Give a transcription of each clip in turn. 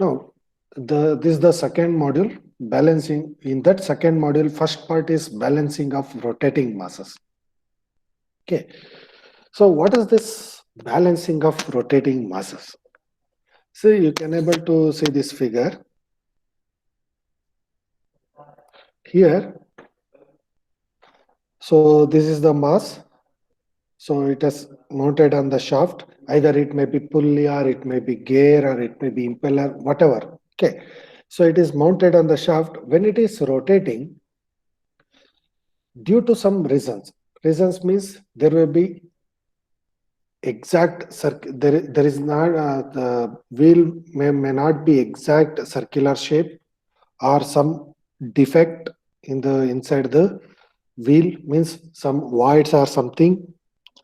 Now, this is the second module, balancing. In that second module, first part is balancing of rotating masses. Okay. So what is this balancing of rotating masses? So you can able to see this figure here. So this is the mass. So it is mounted on the shaft. Either it may be pulley or it may be gear or it may be impeller, whatever. Okay. So it is mounted on the shaft. When it is rotating, due to some reasons, reasons means there will be exact there is not the wheel may not be exact circular shape or some defect in the inside the wheel, means some voids or something,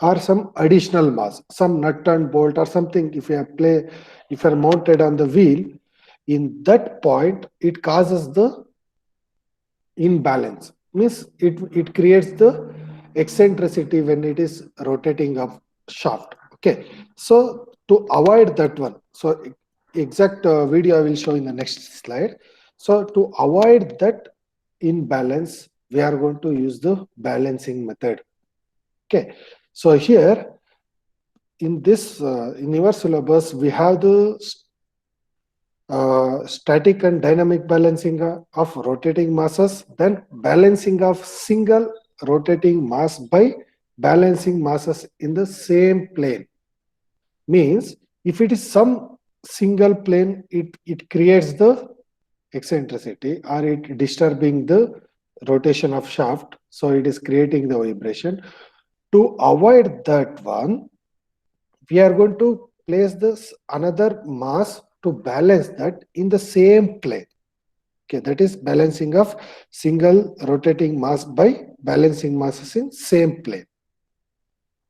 or some additional mass, some nut and bolt or something. If you play, if you are mounted on the wheel, in that point it causes the imbalance, means it creates the eccentricity when it is rotating of shaft. Okay, so to avoid that one, so exact video I will show in the next slide. So to avoid that imbalance, we are going to use the balancing method. Okay, so here in this in your syllabus we have the static and dynamic balancing of rotating masses, then balancing of single rotating mass by balancing masses in the same plane. Means if it is some single plane, it creates the eccentricity or it disturbing the rotation of shaft, so it is creating the vibration. To avoid that one, we are going to place this another mass to balance that in the same plane. Okay, that is balancing of single rotating mass by balancing masses in same plane.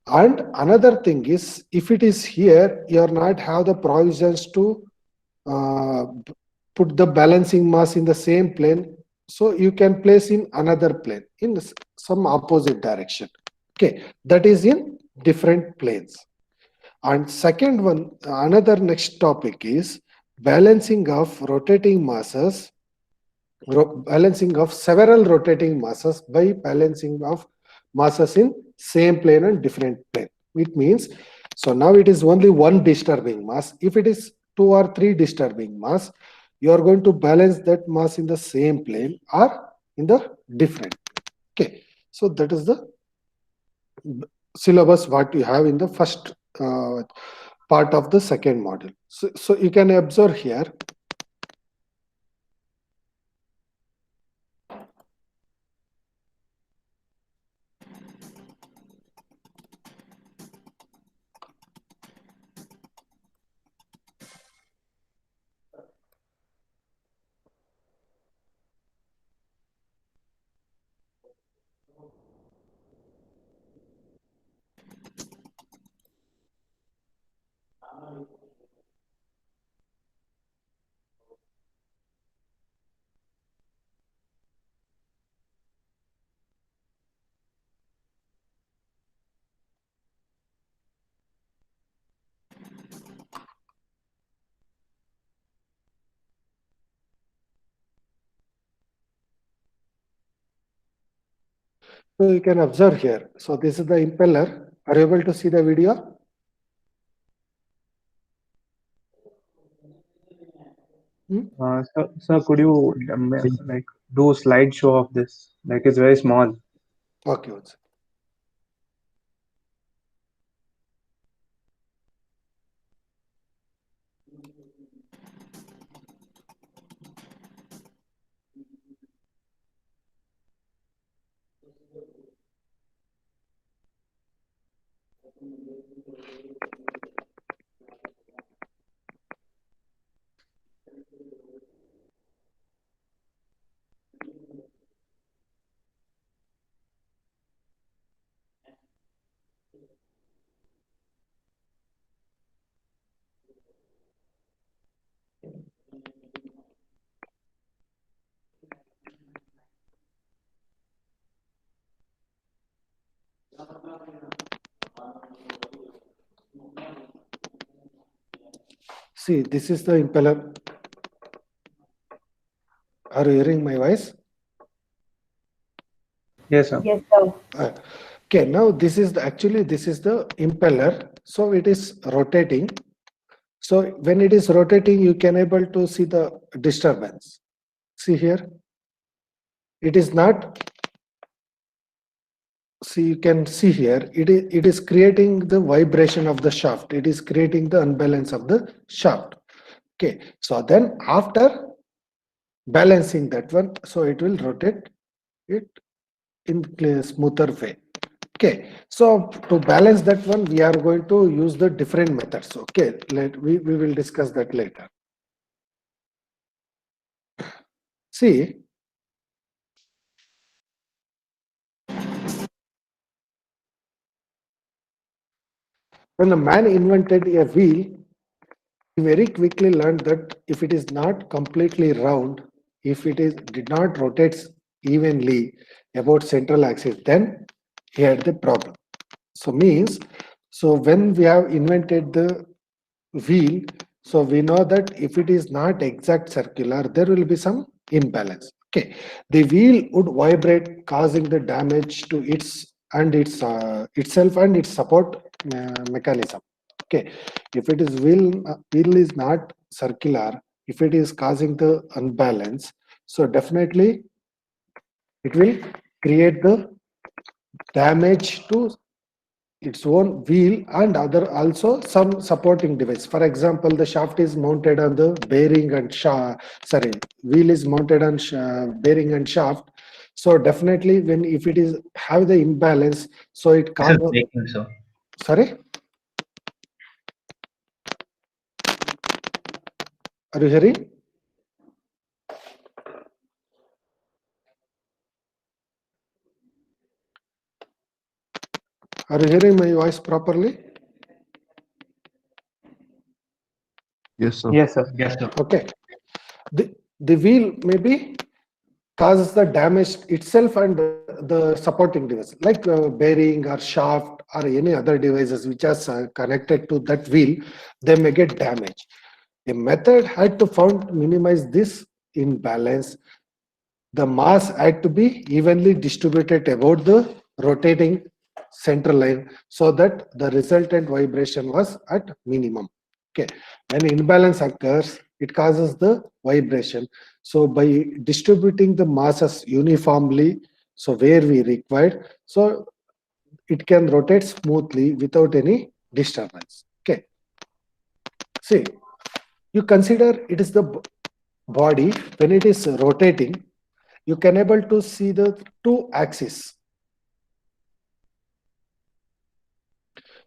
And another thing is, if it is here, you are not have the provisions to uh, put the balancing mass in the same plane, so you can place in another plane in some opposite direction. Okay, that is in different planes. And second one, another next topic is balancing of rotating masses, balancing of several rotating masses by balancing of masses in same plane and different plane. It means, so now it is only one disturbing mass. If it is two or three disturbing mass, you are going to balance that mass in the same plane or in the different. Okay, so that is the syllabus what you have in the first part of the second module. So you can observe here. So you can observe here. So this is the impeller. Are you able to see the video? Hmm? Sir, could you like do a slideshow of this? Like it's very small. Okay. One second. See, this is the impeller. Are you hearing my voice? Yes, sir. Yes, sir. Uh, Okay, now this is actually this is the impeller. So it is rotating. So when it is rotating, you can able to see the disturbance. See here, it is not. See, you can see here, it is creating the vibration of the shaft. It is creating the unbalance of the shaft. Okay, so then after balancing that one, so it will rotate it in a smoother way. Okay, so to balance that one, we are going to use the different methods. Okay, we will discuss that later. See, when the man invented a wheel, he very quickly learned that if it is not completely round, if it is did not rotates evenly about central axis, then he had the problem. So means, so when we have invented the wheel, so we know that if it is not exact circular, there will be some imbalance. Okay, the wheel would vibrate, causing the damage to its itself and its support mechanism. Okay, if it is wheel is not circular, if it is causing the unbalance, so definitely it will create the damage to its own wheel and other also some supporting device. For example, the shaft is mounted on the bearing and sorry, wheel is mounted on bearing and shaft. So definitely when if it is have the imbalance, so it This is causes. breaking, sir. Sorry, are you hearing? Are you hearing my voice properly? Yes, sir. Yes, sir. Yes, sir. Okay, the wheel maybe causes the damage itself and the supporting device like bearing or shaft or any other devices which are connected to that wheel, they may get damaged. A method had to found minimize this imbalance. The mass had to be evenly distributed about the rotating central line so that the resultant vibration was at minimum. Okay, when imbalance occurs, it causes the vibration. So by distributing the masses uniformly, so where we required, so it can rotate smoothly without any disturbance. Okay, see, you consider it is the body when it is rotating, you can able to see the two axes.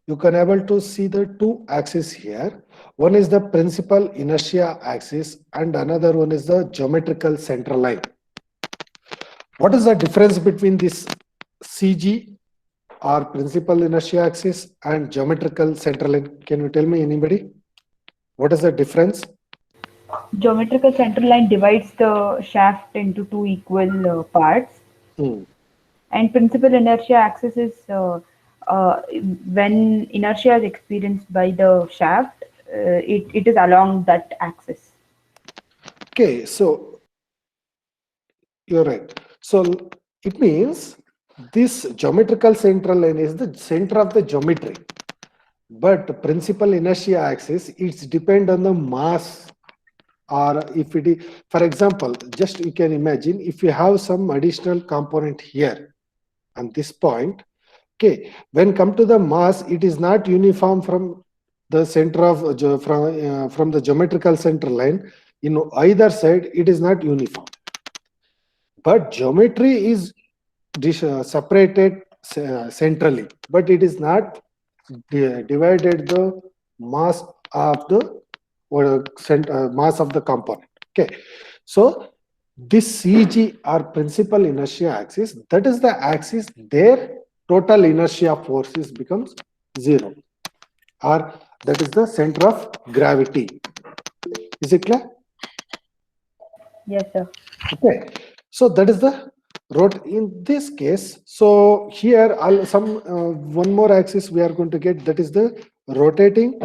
You can able to see the two axes here. One is the principal inertia axis and another one is the geometrical central line. What is the difference between this CG or principal inertia axis and geometrical central line? Can you tell me, anybody? What is the difference? Geometrical center line divides the shaft into two equal parts, Hmm. and principal inertia axis is uh, when inertia is experienced by the shaft, it is along that axis. Okay, so you're right. So it means this geometrical central line is the center of the geometry. But principal inertia axis, it's depend on the mass, or if it is, for example, just you can imagine if you have some additional component here on this point. Okay, when come to the mass, it is not uniform from the center of from the geometrical center line. You know, either side it is not uniform. But geometry is separated centrally, but it is not divided the mass of the mass of the component. Okay, so this CG or principal inertia axis, that is the axis there total inertia forces becomes zero, or that is the center of gravity. Is it clear? Yes, sir. Okay, so that is the in this case. So here I'll some one more axis we are going to get, that is the rotating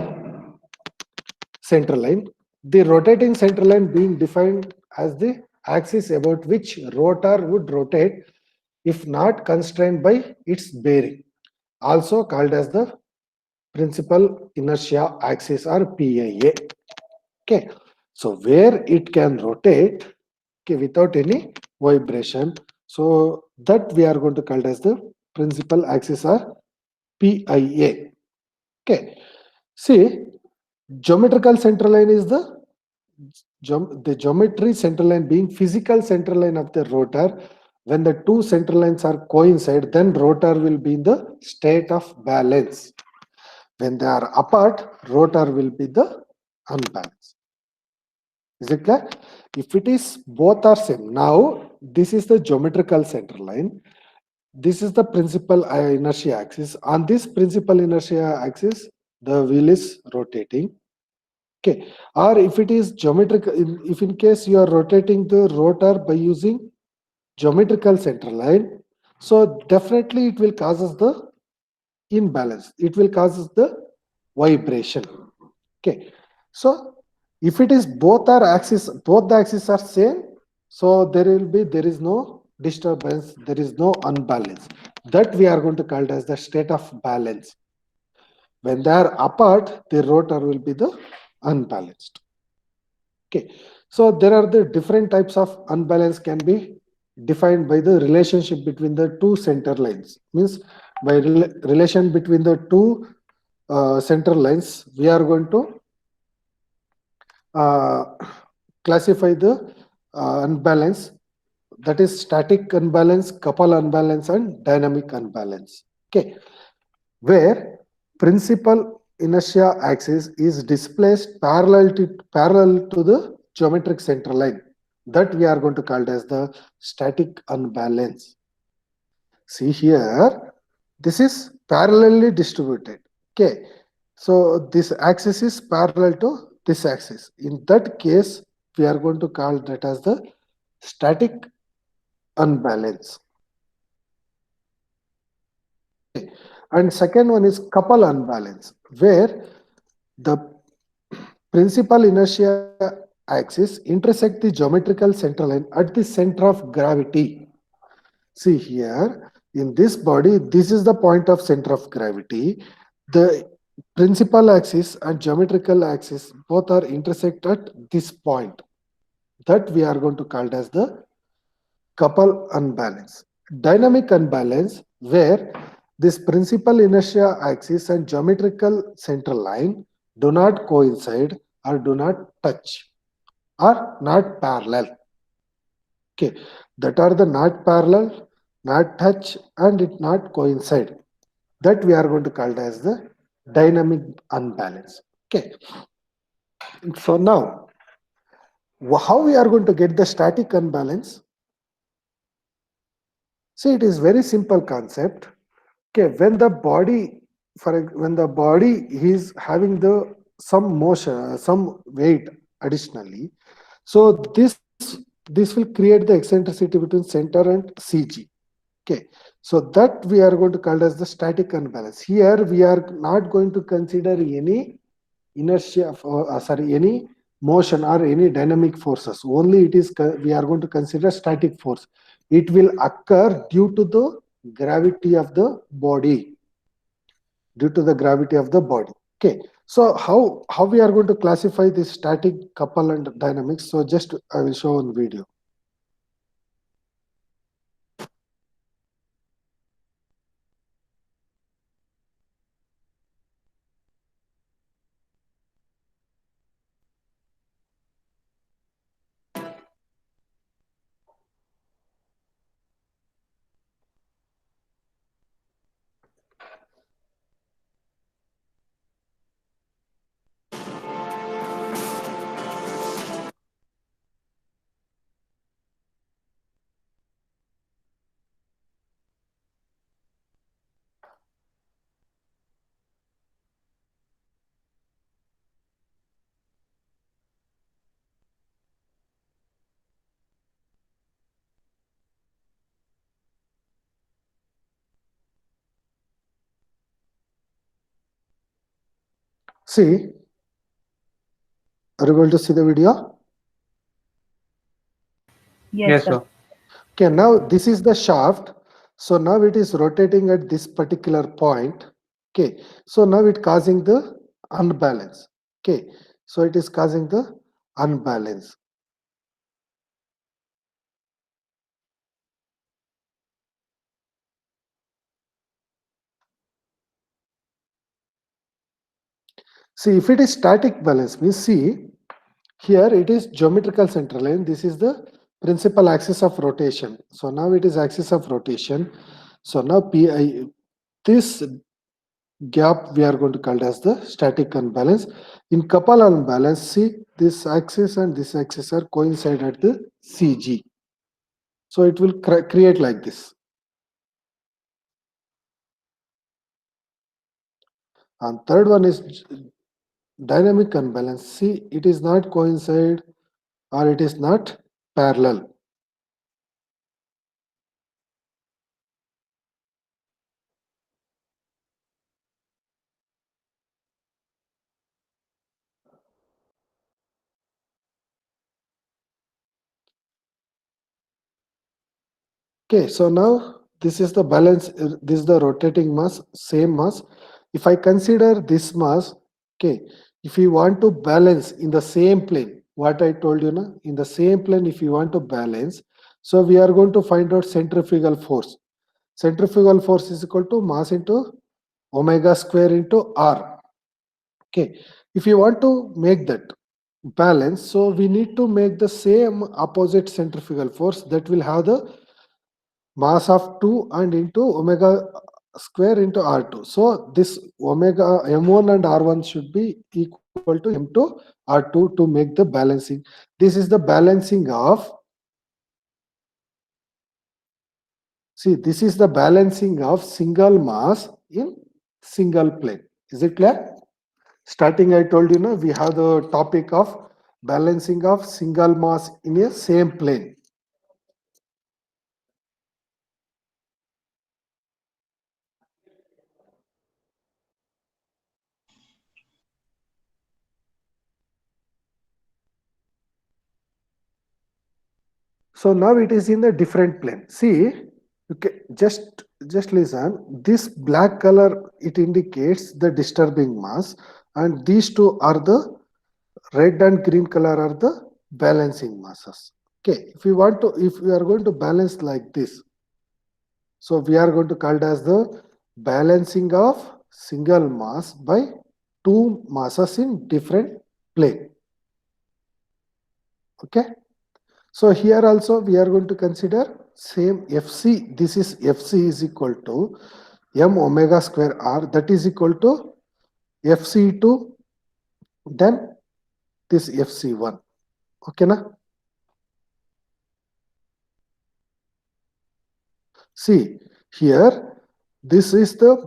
central line. The rotating central line being defined as the axis about which rotor would rotate if not constrained by its bearing, also called as the principal inertia axis or PIA. Okay, so where it can rotate, okay, without any vibration, so that we are going to call as the principal axis or PIA. Okay, see, geometrical center line is the geometry center line being physical center line of the rotor. When the two center lines are coincide, then rotor will be in the state of balance. When they are apart, rotor will be the unbalanced. Is it clear? If it is both are same, now this is the geometrical center line. This is the principal inertia axis. On this principal inertia axis, the wheel is rotating. Okay, or if it is geometrical, if in case you are rotating the rotor by using geometrical center line, so definitely it will causes the imbalance. It will causes the vibration. Okay, so if it is both the axes are same, so there is no disturbance, there is no unbalance. That we are going to call it as the state of balance. When they are apart, the rotor will be the unbalanced. Okay, so there are the different types of unbalance can be defined by the relationship between the two center lines. Means by relation between the two center lines, we are going to uh, classify the unbalance, that is static unbalance, couple unbalance, and dynamic unbalance. Okay, where principal inertia axis is displaced parallel to the geometric center line, that we are going to call it as the static unbalance. See here, this is parallelly distributed. Okay, so this axis is parallel to this axis. In that case, we are going to call that as the static unbalance. And second one is couple unbalance, where the principal inertia axis intersect the geometrical center line at the center of gravity. See here, in this body, this is the point of center of gravity. The principal axis and geometrical axis both are intersect at this point. That we are going to call it as the couple unbalance. Dynamic unbalance, where this principal inertia axis and geometrical center line do not coincide or do not touch, or not parallel. Okay, that are the not parallel, not touch, and it not coincide. That we are going to call it as the dynamic unbalance. Okay, so now how we are going to get the static unbalance? See, it is very simple concept. Okay, when the body, when the body is having the some motion, some weight additionally, so this will create the eccentricity between center and CG. Okay, so that we are going to call as the static unbalance. Here we are not going to consider any inertia, any motion or any dynamic forces. Only it is we are going to consider static force. It will occur due to the gravity of the body. Due to the gravity of the body. Okay. So how we are going to classify this static, couple, and dynamics? So just I will show on video. See, are you going to see the video? Yes, sir. sir. Okay, now this is the shaft. So now it is rotating at this particular point. Okay, so now it causing the unbalance. Okay, so it is causing the unbalance. See, if it is static balance, we see here it is geometrical center line. This is the principal axis of rotation. So now it is axis of rotation. So now Pi, this gap we are going to call it as the static unbalance. In couple unbalance, see this axis and this axis are coincide at the CG. So it will create like this. And third one is dynamic unbalance. See, it is not coincide or it is not parallel. Okay, so now this is the balance, this is the rotating mass, same mass. If I consider this mass, okay, if you want to balance in the same plane, what I told you now, in the same plane, if you want to balance, so we are going to find out centrifugal force. Centrifugal force is equal to mass into omega square into R. Okay, if you want to make that balance, so we need to make the same opposite centrifugal force that will have the mass of 2 and into omega square into R2. So this omega M1 and R1 should be equal to M2 R2 to make the balancing. This is the balancing of, see, this is the balancing of single mass in single plane. Is it clear? Starting, I told you, we have the topic of balancing of single mass in a same plane. So now it is in the different plane. See, okay, just listen. This black color, it indicates the disturbing mass, and these two are the red and green color are the balancing masses. Okay, if we are going to balance like this, so we are going to call it as the balancing of single mass by two masses in different plane. Okay. So here also we are going to consider same Fc. This is Fc is equal to m omega square r, that is equal to Fc2, then this Fc1. Okay na? See here, this is the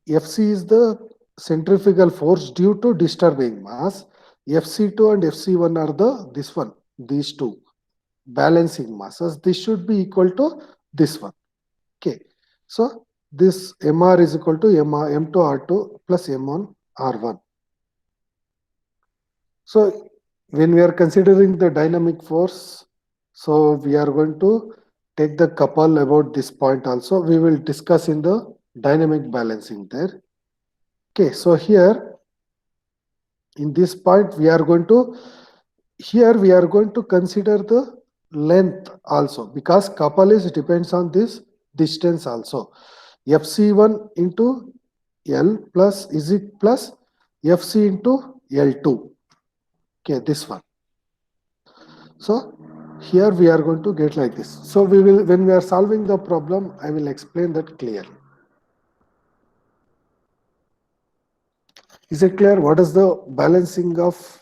Fc is the centrifugal force due to disturbing mass. Fc2 and Fc1 are these two balancing masses. This should be equal to this one. Okay, so this mr is equal to m2 r2 plus m1 r1. So when we are considering the dynamic force, so we are going to take the couple about this point also. We will discuss in the dynamic balancing there. Okay, so here in this point we are going to consider the length also, because couple is depends on this distance also. Fc1 into L plus is it plus Fc into L2. Okay, this one. So here we are going to get like this. So we will, when we are solving the problem, I will explain that clearly. Is it clear? What is the balancing of,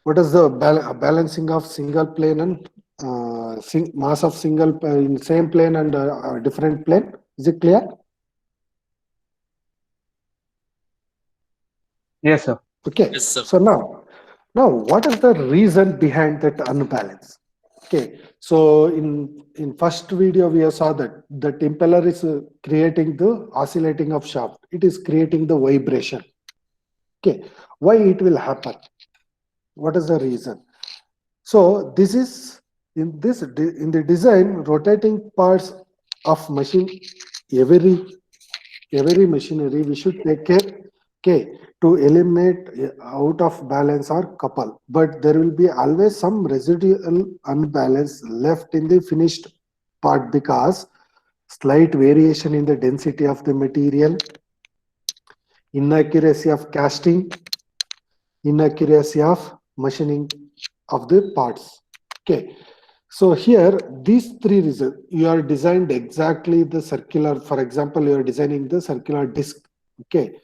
balancing of single plane and mass of single in same plane and different plane? Is it clear? Yes, sir. Okay. Yes, sir. So now what is the reason behind that unbalance? Okay. So in first video we saw that the impeller is creating the oscillating of shaft. It is creating the vibration. Okay. Why it will happen? What is the reason? So this is in the design, rotating parts of machine, every machinery we should take care, okay, to eliminate out of balance or couple, but there will be always some residual unbalance left in the finished part because slight variation in the density of the material, inaccuracy of casting, inaccuracy of machining of the parts. Okay, so here these three reasons, you are designed exactly the circular, for example, you are designing the circular disc. Okay,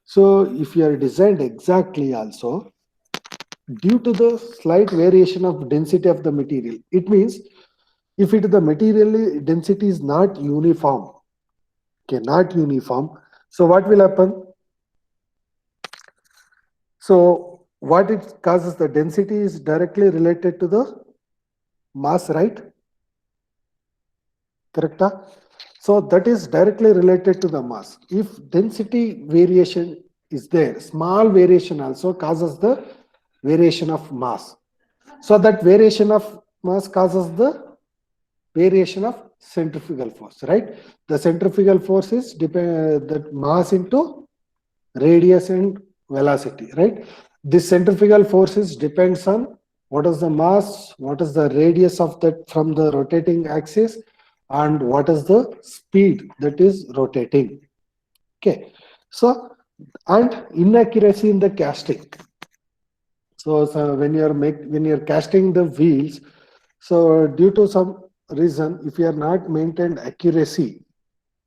so if you are designed exactly also, due to the slight variation of density of the material, it means if the material density is not uniform, okay, not uniform, so what will happen? So what it causes, the density is directly related to the mass, right? Correct? So that is directly related to the mass. If density variation is there, small variation also causes the variation of mass. So that variation of mass causes the variation of centrifugal force, right? The centrifugal force is that mass into radius and velocity, right? This centrifugal forces depends on what is the mass, what is the radius of that from the rotating axis, and what is the speed that is rotating. Okay, so and inaccuracy in the casting. So when you're casting the wheels, so due to some reason, if you are not maintained accuracy,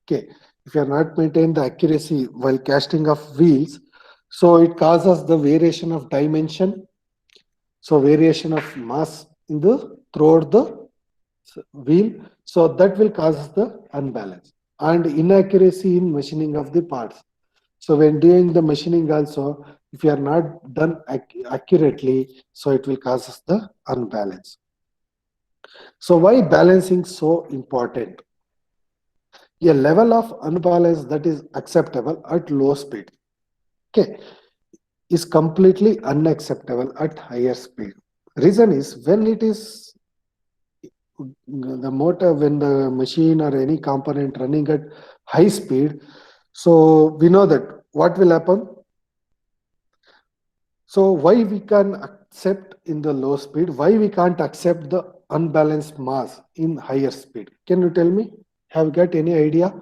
okay, if you are not maintained the accuracy while casting of wheels, so it causes the variation of dimension, so variation of mass in the throughout the wheel, so that will cause the unbalance and inaccuracy in machining of the parts. So when doing the machining also, if you are not done accurately, so it will cause the unbalance. So why balancing so important? A level of unbalance that is acceptable at low speed, okay, is completely unacceptable at higher speed. Reason is when it is the motor, when the machine or any component running at high speed, so we know that what will happen. So why we can accept in the low speed, why we can't accept the unbalanced mass in higher speed? Can you tell me? Have you got any idea?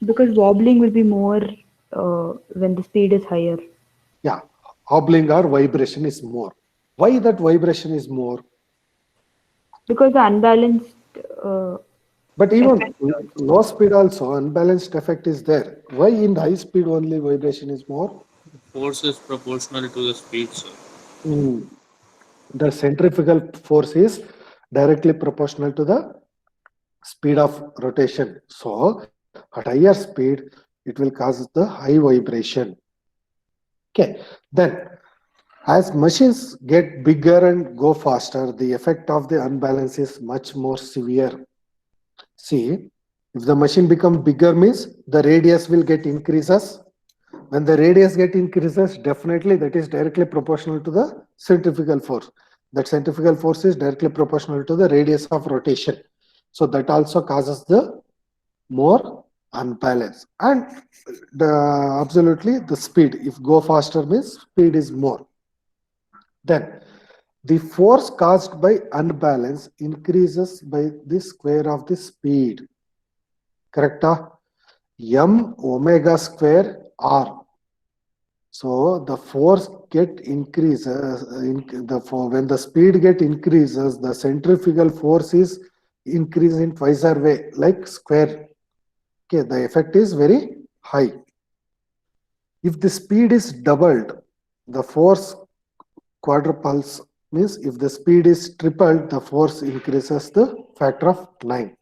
Because wobbling will be more when the speed is higher. Yeah, hobbling or vibration is more. Why that vibration is more? Because the unbalanced But even effect. low speed also unbalanced effect is there. Why in high speed only vibration is more? Force is proportional to the speed, sir. Mm, the centrifugal force is directly proportional to the speed of rotation. So at higher speed, it will cause the high vibration. Okay, then as machines get bigger and go faster, the effect of the unbalance is much more severe. See, if the machine becomes bigger means the radius will get increases. When the radius get increases, definitely that is directly proportional to the centrifugal force. That centrifugal force is directly proportional to the radius of rotation. So that also causes the more unbalance. And absolutely the speed, if go faster means speed is more. Then the force caused by unbalance increases by the square of the speed. Correct? M omega square R. So the force get increases when the speed get increases, the centrifugal force is increasing twice or way, like square. Okay, the effect is very high. If the speed is doubled, the force quadruples, means if the speed is tripled, the force increases the factor of 9.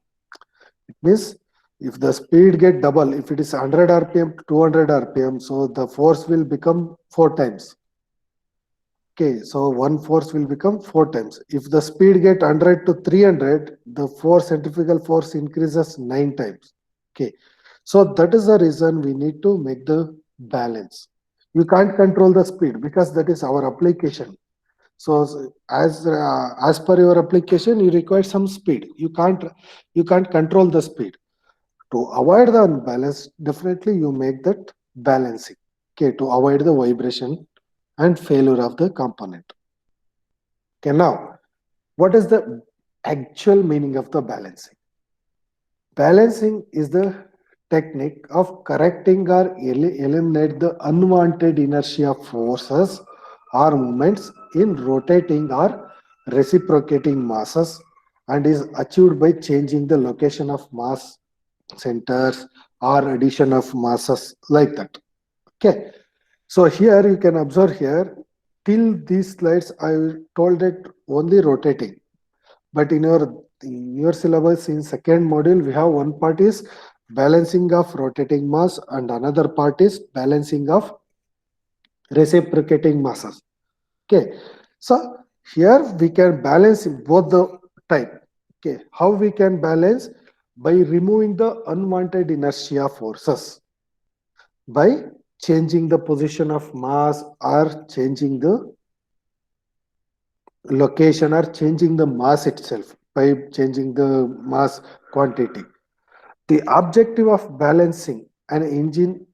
It means if the speed get double, if it is 100 rpm to 200 rpm, so the force will become 4 times. Okay, so one force will become 4 times. If the speed get 100 to 300, the force, centrifugal force increases 9 times. Okay, so that is the reason we need to make the balance. You can't control the speed because that is our application. So as per your application, you require some speed. You can't control the speed. To avoid the unbalance, definitely you make that balancing. Okay, to avoid the vibration and failure of the component. Okay, now what is the actual meaning of the balancing? Balancing is the technique of correcting or eliminate the unwanted inertia forces or movements in rotating or reciprocating masses and is achieved by changing the location of mass centers or addition of masses like that. Okay. So here you can observe here till these slides I told it only rotating. But in your syllabus in second module, we have one part is balancing of rotating mass and another part is balancing of reciprocating masses. Okay. So here we can balance both the type. Okay. How we can balance? By removing the unwanted inertia forces, by changing the position of mass or changing the location or changing the mass itself by changing the mass quantity. The objective of balancing an engine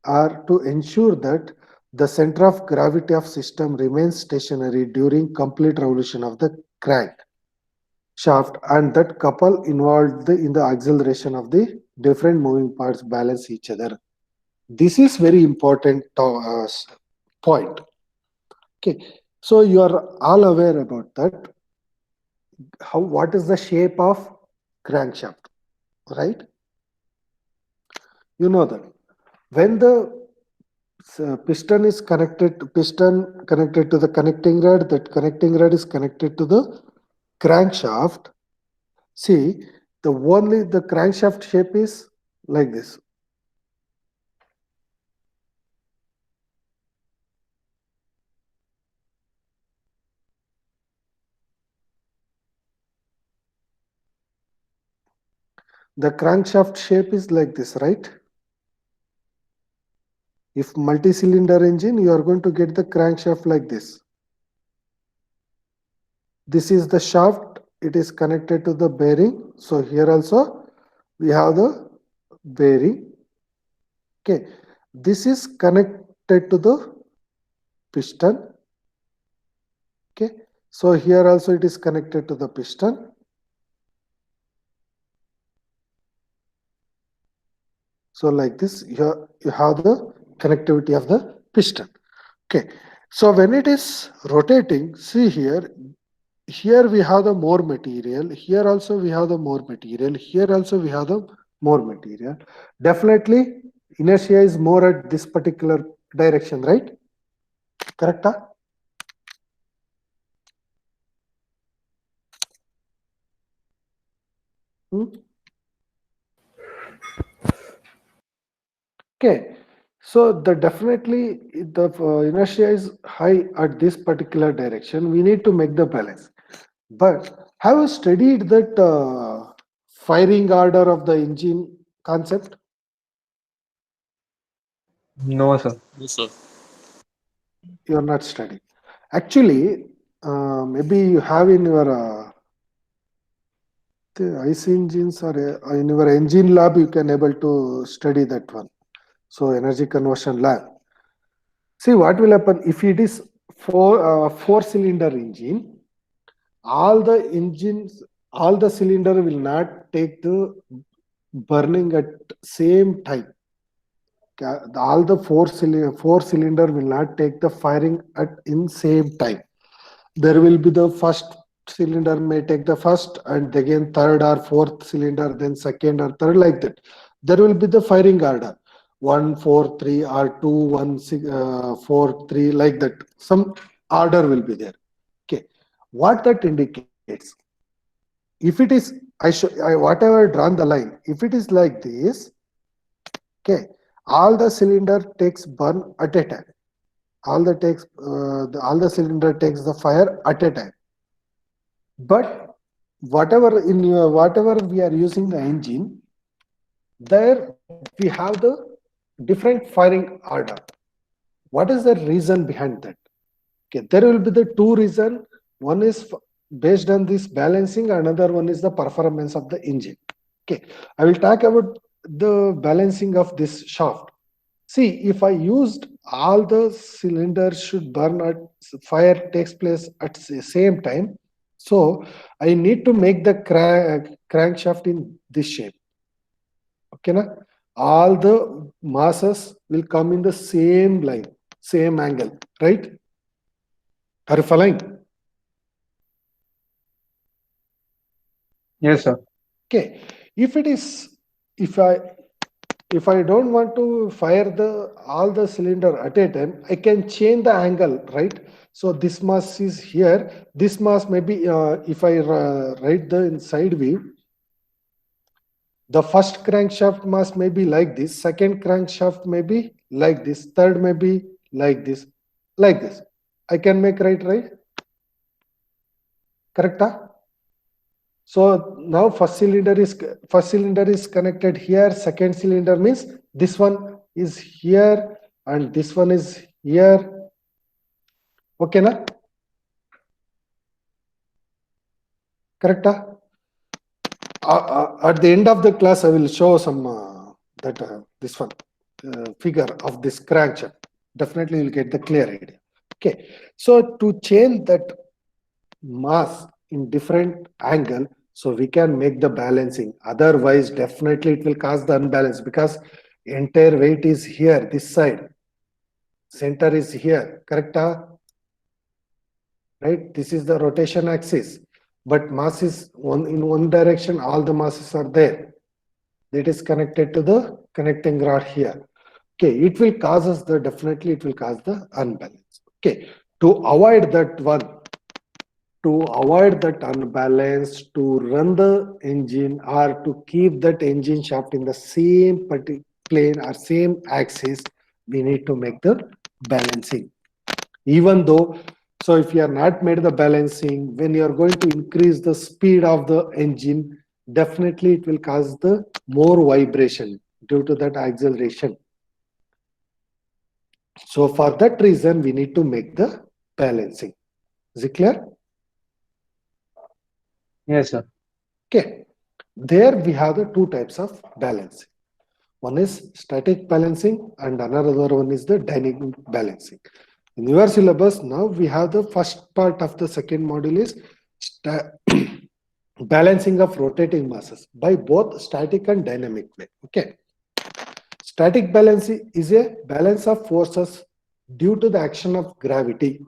are to ensure that the center of gravity of system remains stationary during complete revolution of the crank shaft and that couple involved in the acceleration of the different moving parts balance each other. This is very important point. Okay, so you are all aware about that. What is the shape of crankshaft, right? You know that when the piston connected to the connecting rod, that connecting rod is connected to the crankshaft. See, the crankshaft shape is like this. The crankshaft shape is like this, right? If multi-cylinder engine, you are going to get the crankshaft like this. This is the shaft. It is connected to the bearing. So here also we have the bearing. Okay. This is connected to the piston. Okay. So here also it is connected to the piston. So like this, you have the connectivity of the piston. Okay. So when it is rotating, see here we have the more material. Here also we have the more material. Here also we have the more material. Definitely inertia is more at this particular direction, right? Correct? Huh? Okay, so definitely the inertia is high at this particular direction. We need to make the balance. But have you studied that firing order of the engine concept? No, sir. Yes, sir. You are not studying. Actually, maybe you have in your the IC engines or in your engine lab, you can able to study that one. So energy conversion lab. See what will happen if it is four cylinder engine. All the cylinder will not take the burning at same time. All the four cylinder will not take the firing at in same time. There will be the first cylinder may take the first and again third or fourth cylinder, then second or third, like that. There will be the firing order 1 4 3 or 2 1 6, 4 3, like that. Some order will be there. Okay, what that indicates, if it is whatever drawn the line, if it is like this, okay, all the cylinder takes burn at a time. All the cylinder takes the fire at a time. But whatever we are using the engine, there we have the different firing order. What is the reason behind that? Okay, there will be the two reason. One is based on this balancing, another one is the performance of the engine. Okay, I will talk about the balancing of this shaft. See, if I used all the cylinders should burn at fire takes place at the same time, so I need to make the crankshaft in this shape. Okay, na? All the masses will come in the same line, same angle, right? Are you following? Yes, sir. Okay, if it is, if I don't want to fire all the cylinder at a time, I can change the angle, right? So this mass is here. This mass maybe if I write the inside view, the first crankshaft mass may be like this, second crankshaft may be like this, third may be like this, like this. I can make right? Correct? Huh? So now first cylinder is connected here, second cylinder means this one is here and this one is here. Okay, na? Correct? Huh? At the end of the class, I will show some this one figure of this crankshaft. Definitely you'll get the clear idea. Okay, so to change that mass in different angle, so we can make the balancing. Otherwise, definitely it will cause the unbalance because entire weight is here, this side. Center is here, correct? Right? This is the rotation axis. But mass is in one direction, all the masses are there. It is connected to the connecting rod here. Okay, it will cause us definitely it will cause the unbalance. Okay, to avoid that unbalance, to run the engine or to keep that engine shaft in the same plane or same axis, we need to make the balancing. Even though, so if you are not made the balancing, when you are going to increase the speed of the engine, definitely it will cause the more vibration due to that acceleration. So for that reason, we need to make the balancing. Is it clear? Yes, sir. Okay. There we have the two types of balancing. One is static balancing and another one is the dynamic balancing. In your syllabus, now we have the first part of the second module is balancing of rotating masses by both static and dynamic way. Okay. Static balancing is a balance of forces due to the action of gravity.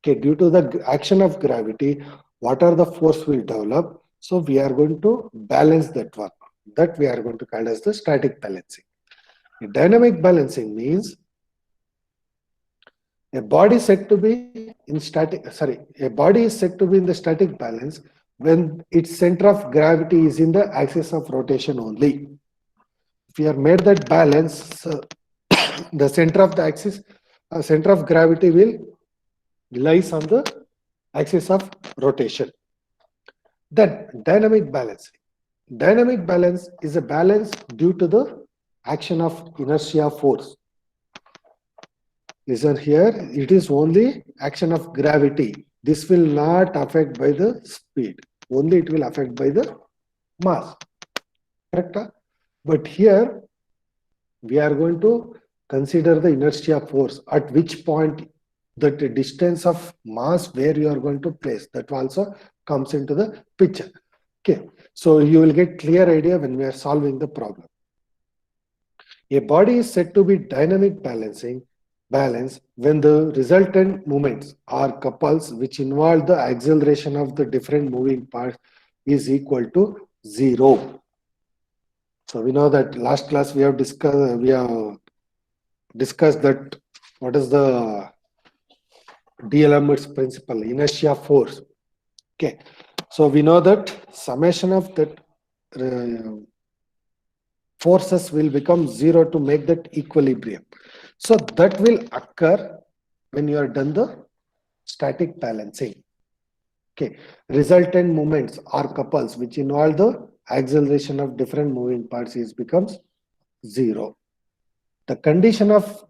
Okay, due to the action of gravity, what are the force will develop? So we are going to balance that one. That we are going to call as the static balancing. Dynamic balancing means a body is said to be in the static balance when its center of gravity is in the axis of rotation only. If you have made that balance, the center of the axis, center of gravity will lies on the axis of rotation. Then dynamic balancing. Dynamic balance is a balance due to the action of inertia force. Listen here, it is only action of gravity. This will not affect by the speed. Only it will affect by the mass. Correct? But here we are going to consider the inertia force at which point that the distance of mass where you are going to place, that also comes into the picture. Okay, so you will get clear idea when we are solving the problem. A body is said to be dynamic balance when the resultant moments or couples which involve the acceleration of the different moving parts is equal to 0. So we know that last class we have discussed that what is the D'Alembert's principle, inertia force. Okay, so we know that summation of that forces will become 0 to make that equilibrium. So that will occur when you are done the static balancing. Okay, resultant moments or couples which involve the acceleration of different moving parts becomes 0. the condition of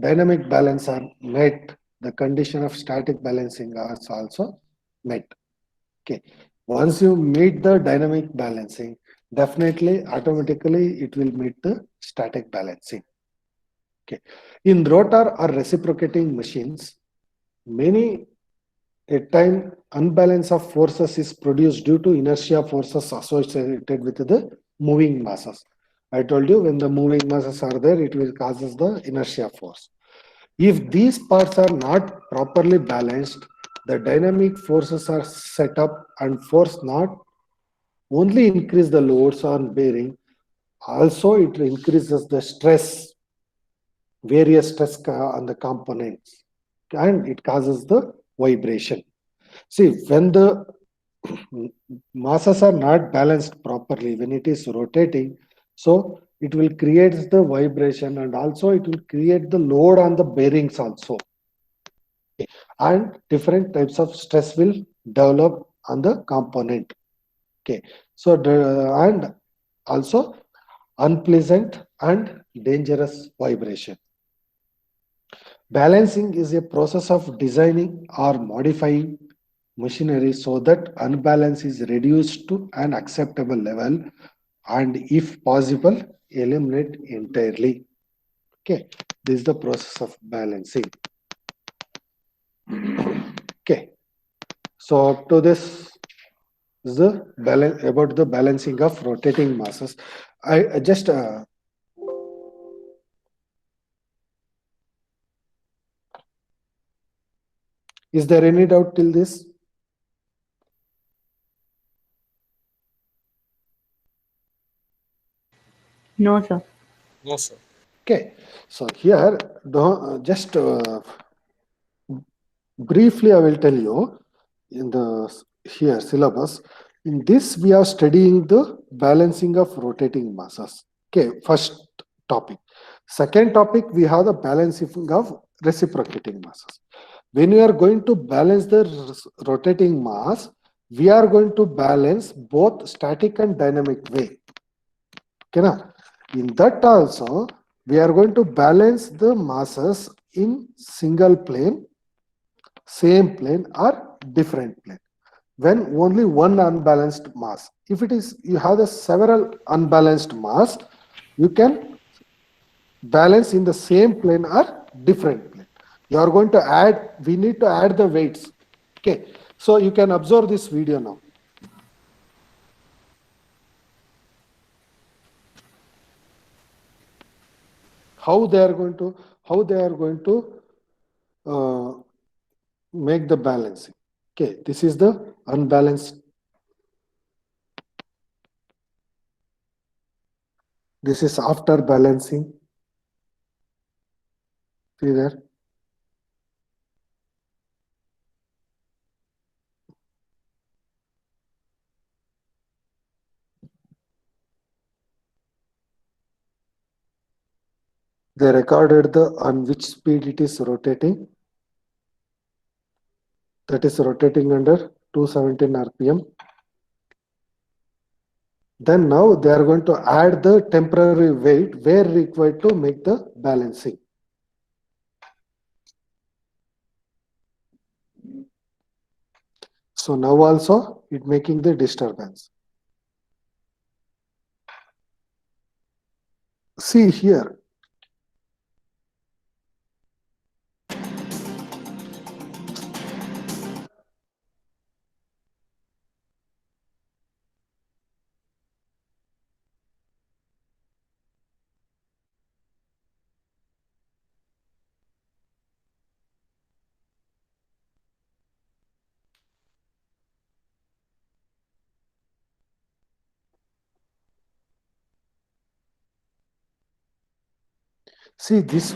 dynamic balance are met, the condition of static balancing is also met. Okay. Once you meet the dynamic balancing, definitely automatically it will meet the static balancing. Okay. In rotor or reciprocating machines, many a time unbalance of forces is produced due to inertia forces associated with the moving masses. I told you when the moving masses are there, it will causes the inertia force. If these parts are not properly balanced, the dynamic forces are set up and force not only increase the loads on bearing, also it increases the stress, various stress on the components, and it causes the vibration. See, when the masses are not balanced properly, when it is rotating, so it will create the vibration and also it will create the load on the bearings also. And different types of stress will develop on the component. Okay, so and also unpleasant and dangerous vibration. Balancing is a process of designing or modifying machinery so that unbalance is reduced to an acceptable level and if possible eliminate entirely. Okay, this is the process of balancing. Okay, so up to this is the balance about the balancing of rotating masses. I just is there any doubt till this? No, sir. No, sir. Okay, so here just briefly I will tell you in the here syllabus. In this we are studying the balancing of rotating masses. Okay, first topic. Second topic we have the balancing of reciprocating masses. When we are going to balance the rotating mass, we are going to balance both static and dynamic way. Okay, na? In that also we are going to balance the masses in single plane, same plane or different plane when only one unbalanced mass. If it is you have the several unbalanced mass, you can balance in the same plane or different plane. You are going to add, we need to add the weights. Okay, so you can observe this video now. How they are going to make the balancing. Okay, this is the unbalanced. This is after balancing. See there. They recorded the on which speed it is rotating. That is rotating under 217 RPM. Then now they are going to add the temporary weight where required to make the balancing. So now also it making the disturbance. See here. See this.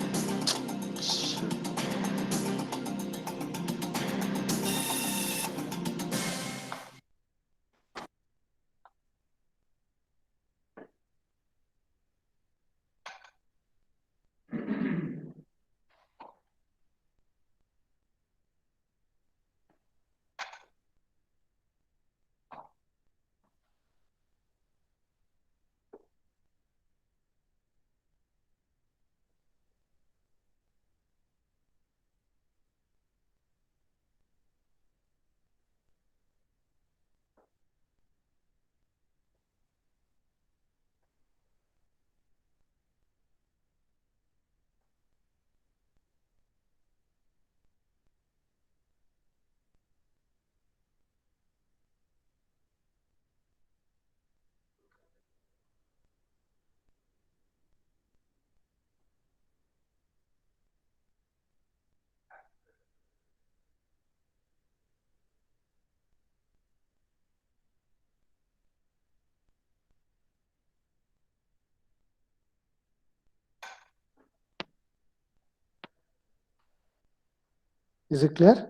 Is it clear?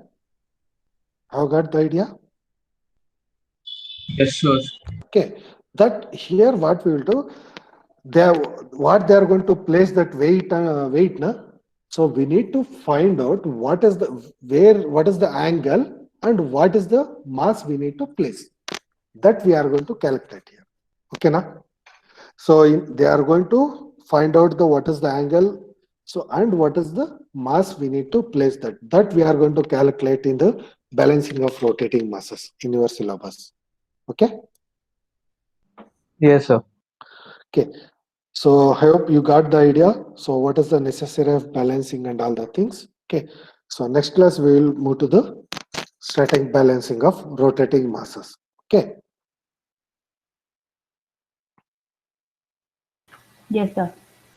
Have got the idea? Yes, sure. Okay, that here what we will do, what they are going to place that weight na. So we need to find out what is the angle and what is the mass we need to place. That we are going to calculate here. Okay, na? So they are going to find out what is the angle. So and what is the mass we need to place that we are going to calculate in the balancing of rotating masses in your syllabus. Okay. Yes, sir. Okay. So I hope you got the idea. So what is the necessary of balancing and all the things. Okay. So next class we will move to the static balancing of rotating masses. Okay. Yes, sir.